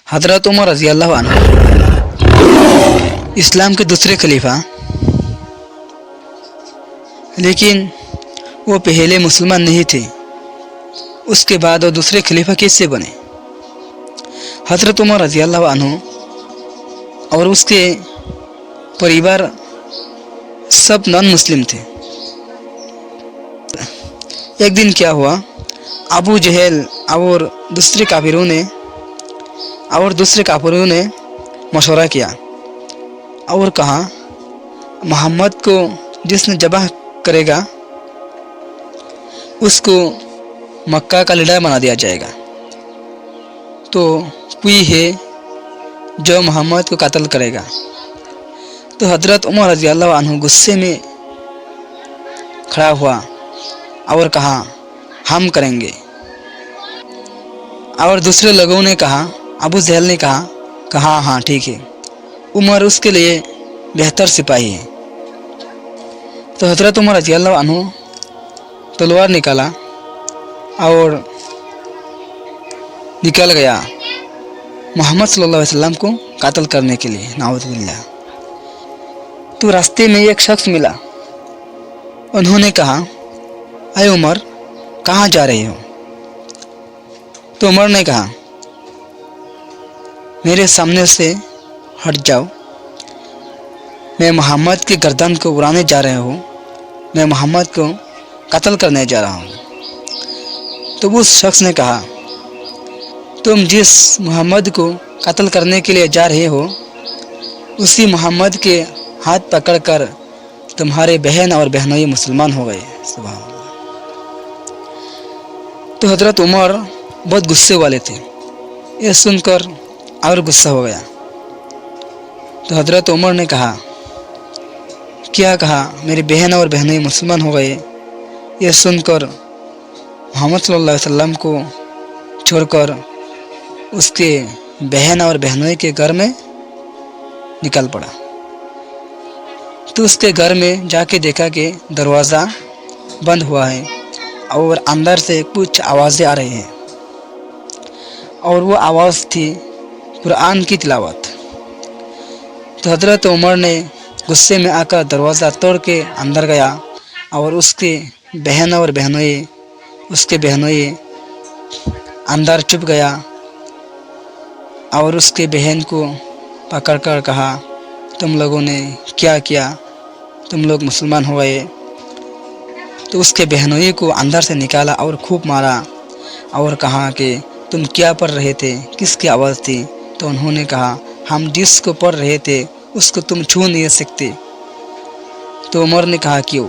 हज़रत उमर रज़ी अल्लाह अन्हु इस्लाम के दूसरे खलीफा, लेकिन वो पहले मुसलमान नहीं थे। उसके बाद वो दूसरे खलीफा कैसे बने? हज़रत उमर रज़ी अल्लाह अन्हु और उसके परिवार सब नॉन मुस्लिम थे। एक दिन क्या हुआ, अबू जहल और दूसरे काफिरों ने मशवरा किया और कहा, मोहम्मद को जिसने ज़बह करेगा उसको मक्का का लीडर बना दिया जाएगा। तो कोई है जो मोहम्मद को कत्ल करेगा। तो हज़रत उमर रज़ी अल्लाह अन्हु गुस्से में खड़ा हुआ और कहा, हम करेंगे। और दूसरे लोगों ने कहा, अबू जहल ने कहा हाँ ठीक है, उमर उसके लिए बेहतर सिपाही है। तो हज़रत उमर रज़ी अल्लाह अन्हु तलवार निकाला और निकल गया मोहम्मद सल्लल्लाहु अलैहि वसल्लम को कत्ल करने के लिए, नाउज़ुबिल्लाह। तो रास्ते में एक शख्स मिला। उन्होंने कहा, अय उमर, कहाँ जा रहे हो? तो उमर ने कहा, मेरे सामने से हट जाओ, मैं मोहम्मद की गर्दन को उड़ाने जा रहा हूँ, मैं मोहम्मद को कत्ल करने जा रहा हूँ। तो उस शख्स ने कहा, तुम जिस मोहम्मद को कत्ल करने के लिए जा रहे हो, उसी मोहम्मद के हाथ पकड़कर तुम्हारे बहन और बहनोई मुसलमान हो गए। सुभान अल्लाह। तो हज़रत उमर बहुत गुस्से वाले थे। ये सुनकर और गुस्सा हो गया। तो हज़रत उमर ने कहा, क्या कहा? मेरी बहन और बहनें मुसलमान हो गए। ये सुनकर मोहम्मद सल्लल्लाहु अलैहि वसल्लम को छोड़कर उसके बहन और बहनों के घर में निकल पड़ा। तो उसके घर में जाके देखा कि दरवाज़ा बंद हुआ है और अंदर से कुछ आवाज़ें आ रही हैं, और वो आवाज़ थी कुरान की तिलावत। तो हज़रत उमर ने गुस्से में आकर दरवाज़ा तोड़ के अंदर गया और उसके बहन और बहनोई अंदर छुप गया और उसके बहन को पकड़कर कहा, तुम लोगों ने क्या किया? तुम लोग मुसलमान हो गए। तो उसके बहनोई को अंदर से निकाला और खूब मारा और कहा कि तुम क्या पढ़ रहे थे? किसकी आवाज़ थी? तो उन्होंने कहा, हम जिसको पढ़ रहे थे उसको तुम छू नहीं सकते। तो उमर ने कहा, क्यों?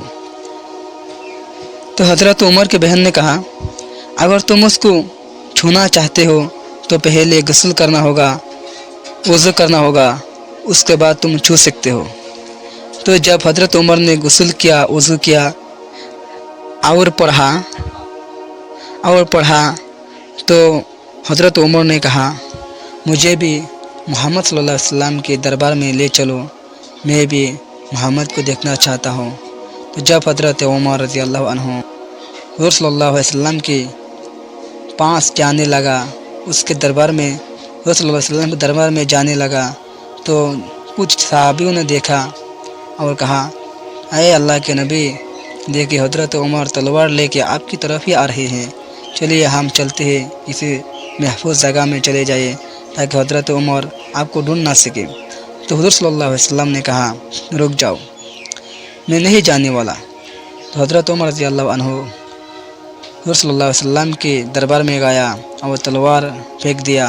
तो हज़रत उमर के बहन ने कहा, अगर तुम उसको छूना चाहते हो तो पहले गुस्ल करना होगा, वज़ू करना होगा, उसके बाद तुम छू सकते हो। तो जब हज़रत उमर ने गुस्ल किया, वज़ू किया और पढ़ा तो हज़रत उमर ने कहा, मुझे भी मोहम्मद सल्लल्लाहु अलैहि वसल्लम के दरबार में ले चलो, मैं भी मोहम्मद को देखना चाहता हूँ। तो जब हज़रत उमर रज़ी अल्लाह अन्हु हुज़ूर सल्लल्लाहु अलैहि वसल्लम के पास जाने लगा, उसके दरबार में हुज़ूर सल्लल्लाहु अलैहि वसल्लम के दरबार में जाने लगा, तो कुछ सहाबियों ने देखा और कहा, अरे अल्लाह के नबी, देखिए हज़रत उमर तलवार लेके आपकी तरफ ही आ रहे हैं, चलिए हम चलते हैं, किसी महफूज जगह में चले जाइए ताकि हज़रत उमर आपको ढूंढ ना सके। तो हुज़ूर सल्लल्लाहु अलैहि वसल्लम ने कहा, रुक जाओ, मैं नहीं जाने वाला। तो हज़रत उमर रज़ी अल्लाह अन्हु हुज़ूर सल्लल्लाहु अलैहि वसल्लम के दरबार में गया और तलवार फेंक दिया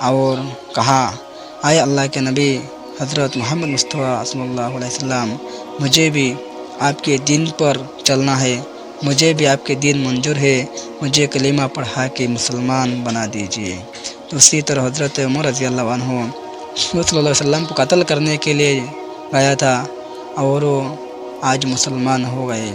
और कहा, आए अल्लाह के नबी हज़रत मोहम्मद मुस्तफ़ा सल्लल्लाहु अलैहि वसल्लम, मुझे भी आपके दीन पर चलना है, मुझे भी आपके दीन मंजूर है, मुझे कलीमा पढ़ा के मुसलमान बना दीजिए। तो उसी तरह हज़रत उमर रज़ी अल्लाह अन्हु सल्लल्लाहु अलैहि वसल्लम को कत्ल करने के लिए गया था और वो आज मुसलमान हो गए।